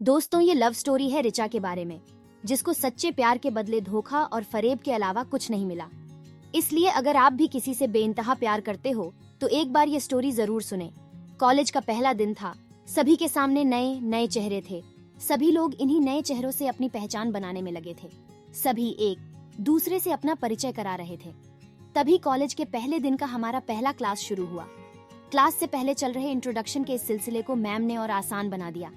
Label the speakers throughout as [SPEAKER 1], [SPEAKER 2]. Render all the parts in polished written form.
[SPEAKER 1] दोस्तों, ये love story है रिचा के बारे में, जिसको सच्चे प्यार के बदले धोखा और फरेब के अलावा कुछ नहीं मिला। इसलिए अगर आप भी किसी से बेइंतहा प्यार करते हो तो एक बार ये स्टोरी जरूर सुने। कॉलेज का पहला दिन था। सभी के सामने नए नए चेहरे थे। सभी लोग इन्हीं नए चेहरों से अपनी पहचान बनाने में लगे थे। सभी एक दूसरे से अपना परिचय करा रहे थे। तभी कॉलेज के पहले दिन का हमारा पहला क्लास शुरू हुआ। क्लास से पहले चल रहे इंट्रोडक्शन के इस सिलसिले को मैम ने और आसान बना दिया।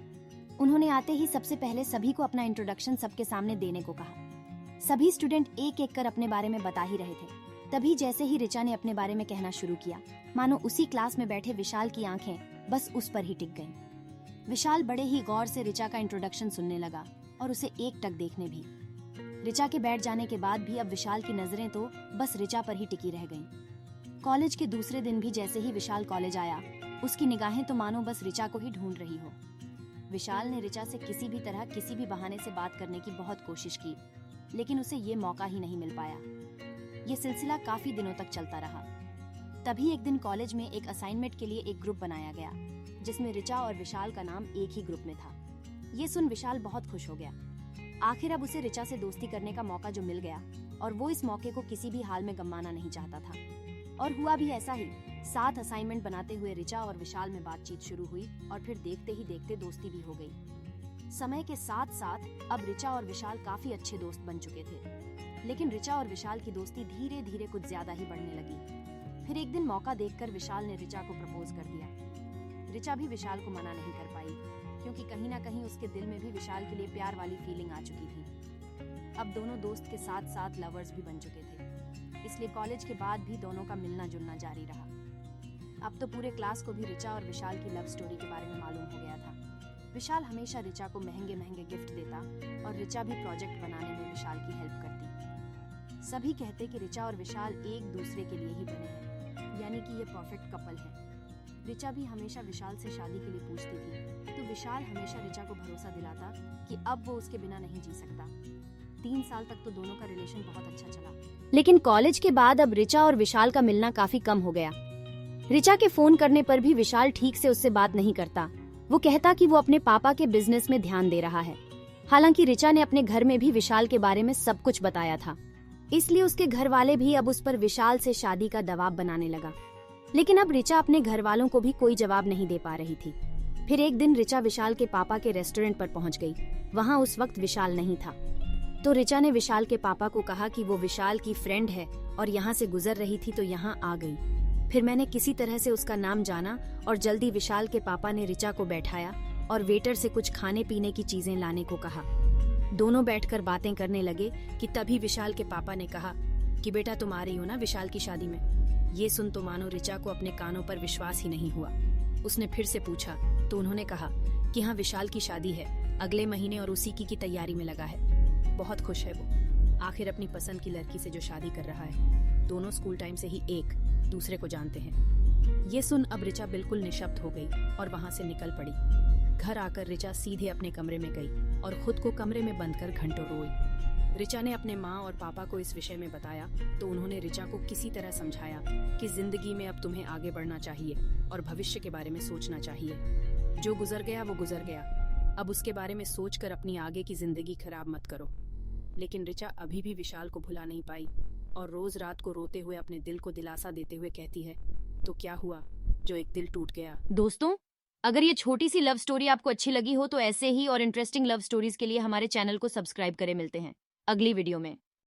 [SPEAKER 1] उन्होंने आते ही सबसे पहले सभी को अपना इंट्रोडक्शन सबके सामने देने को कहा। सभी स्टूडेंट एक एक कर अपने बारे में बता ही रहे थे। तभी जैसे ही रिचा ने अपने बारे में कहना शुरू किया, मानो उसी क्लास में बैठे विशाल की आंखें बस उस पर ही टिक गईं। विशाल बड़े ही गौर से रिचा का इंट्रोडक्शन सुनने लगा और उसे एक टक देखने भी। रिचा के बैठ जाने के बाद भी अब विशाल की नजरें तो बस रिचा पर ही टिकी रह गईं। कॉलेज के दूसरे दिन भी जैसे ही विशाल कॉलेज आया, उसकी निगाहें तो मानो बस रिचा को ही ढूंढ रही हो। विशाल ने रिचा से किसी भी तरह किसी भी बहाने से बात करने की बहुत कोशिश की, लेकिन उसे ये मौका ही नहीं मिल पाया। ये सिलसिला काफी दिनों तक चलता रहा। तभी एक दिन कॉलेज में एक असाइनमेंट के लिए एक ग्रुप बनाया गया, जिसमें रिचा और विशाल का नाम एक ही ग्रुप में था। ये सुन विशाल बहुत खुश हो गया। आखिर अब उसे रिचा से दोस्ती करने का मौका जो मिल गया, और वो इस मौके को किसी भी हाल में गंवाना नहीं चाहता था। और हुआ भी ऐसा ही। साथ असाइनमेंट बनाते हुए रिचा और विशाल में बातचीत शुरू हुई और फिर देखते ही देखते दोस्ती भी हो गई। समय के साथ साथ अब रिचा और विशाल काफी अच्छे दोस्त बन चुके थे, लेकिन रिचा और विशाल की दोस्ती धीरे धीरे कुछ ज्यादा ही बढ़ने लगी। फिर एक दिन मौका देखकर विशाल ने रिचा को प्रपोज कर दिया। रिचा भी विशाल को मना नहीं कर पाई, क्योंकि कहीं ना कहीं उसके दिल में भी विशाल के लिए प्यार वाली फीलिंग आ चुकी थी। अब दोनों दोस्त के साथ साथ लवर्स भी बन चुके थे, इसलिए कॉलेज के बाद भी दोनों का मिलना जुलना जारी रहा। अब तो पूरे क्लास को भी रिचा और विशाल की लव स्टोरी के बारे में मालूम हो गया था। विशाल हमेशा रिचा को महंगे महंगे गिफ्ट देता और रिचा भी प्रोजेक्ट बनाने में विशाल की हेल्प करती। सभी कहते कि रिचा और विशाल एक दूसरे के लिए ही बने हैं, यानी कि ये परफेक्ट कपल है। रिचा भी हमेशा विशाल से शादी के लिए पूछती थी, तो विशाल हमेशा रिचा को भरोसा दिलाता कि अब वो उसके बिना नहीं जी सकता। 3 साल तक तो दोनों का रिलेशन बहुत अच्छा चला, लेकिन कॉलेज के बाद अब रिचा और विशाल का मिलना काफी कम हो गया। रिचा के फोन करने पर भी विशाल ठीक से उससे बात नहीं करता। वो कहता कि वो अपने पापा के बिजनेस में ध्यान दे रहा है। हालांकि रिचा ने अपने घर में भी विशाल के बारे में सब कुछ बताया था, इसलिए उसके घर वाले भी अब उस पर विशाल से शादी का दबाव बनाने लगा। लेकिन अब रिचा अपने घर वालों को भी कोई जवाब नहीं दे पा रही थी। फिर एक दिन रिचा विशाल के पापा के रेस्टोरेंट पर पहुंच गई। वहाँ उस वक्त विशाल नहीं था, तो रिचा ने विशाल के पापा को कहा कि वो विशाल की फ्रेंड है और यहाँ से गुजर रही थी तो यहाँ आ गई। फिर मैंने किसी तरह से उसका नाम जाना और जल्दी विशाल के पापा ने रिचा को बैठाया और वेटर से कुछ खाने पीने की चीजें लाने को कहा। दोनों बैठकर बातें करने लगे कि तभी विशाल के पापा ने कहा कि बेटा तुम आ रही हो ना विशाल की शादी में। ये सुन तो मानो रिचा को अपने कानों पर विश्वास ही नहीं हुआ। उसने फिर से पूछा तो उन्होंने कहा कि हाँ विशाल की शादी है अगले महीने और उसी की तैयारी में लगा है। बहुत खुश है वो, आखिर अपनी पसंद की लड़की से जो शादी कर रहा है। दोनों स्कूल टाइम से ही एक दूसरे को जानते हैं। ये सुन अब रिचा बिल्कुल निशब्द हो गई और वहाँ से निकल पड़ी। घर आकर रिचा सीधे अपने कमरे में गई और खुद को कमरे में बंद कर घंटों रोई। रिचा ने अपने माँ और पापा को इस विषय में बताया तो उन्होंने रिचा को किसी तरह समझाया कि जिंदगी में अब तुम्हें आगे बढ़ना चाहिए और भविष्य के बारे में सोचना चाहिए। जो गुजर गया वो गुजर गया, अब उसके बारे में सोचकर अपनी आगे की जिंदगी खराब मत करो। लेकिन रिचा अभी भी विशाल को भुला नहीं पाई और रोज रात को रोते हुए अपने दिल को दिलासा देते हुए कहती है, तो क्या हुआ जो एक दिल टूट गया।
[SPEAKER 2] दोस्तों, अगर ये छोटी सी लव स्टोरी आपको अच्छी लगी हो तो ऐसे ही और इंटरेस्टिंग लव स्टोरीज के लिए हमारे चैनल को सब्सक्राइब करें। मिलते हैं अगली वीडियो में।